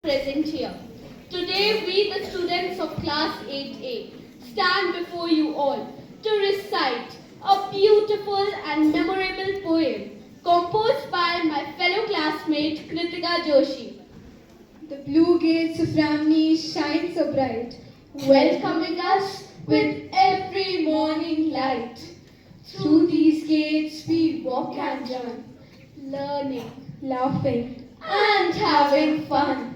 present here. Today we, the students of class 8A, stand before you all to recite a beautiful and memorable poem composed by my fellow classmate Kritika Joshi. The blue gates of Ramnee shine so bright, Welcoming us with every morning light. Through these gates we walk and run, Learning laughing. and having fun.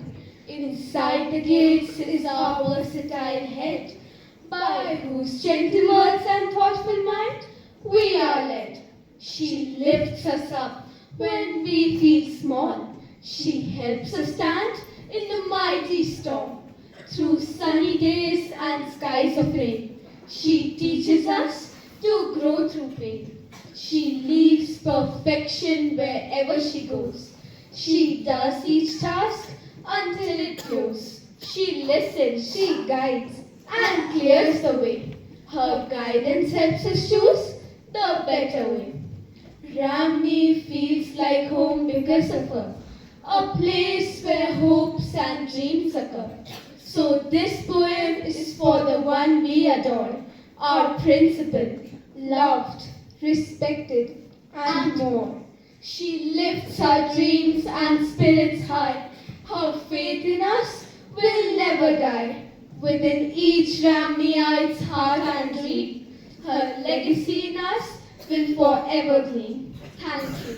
Inside the gates is our versatile head, by whose gentle words and thoughtful mind we are led. She lifts us up when we feel small. She helps us stand in the mighty storm. Through sunny days and skies of rain, she teaches us to grow through pain. She leaves perfection wherever she goes. She does each task until it closes. She listens, She guides. and clears the way. Her guidance helps us choose the better way. Ramnee feels like home because of her, a place where hopes and dreams occur. So this poem is for the one we adore, our principal, loved, Respected and more. She lifts our dreams and spirits high. Her faith in us will never die. Within each Ramneeite's heart and dream, her legacy in us will forever gleam. Thank you.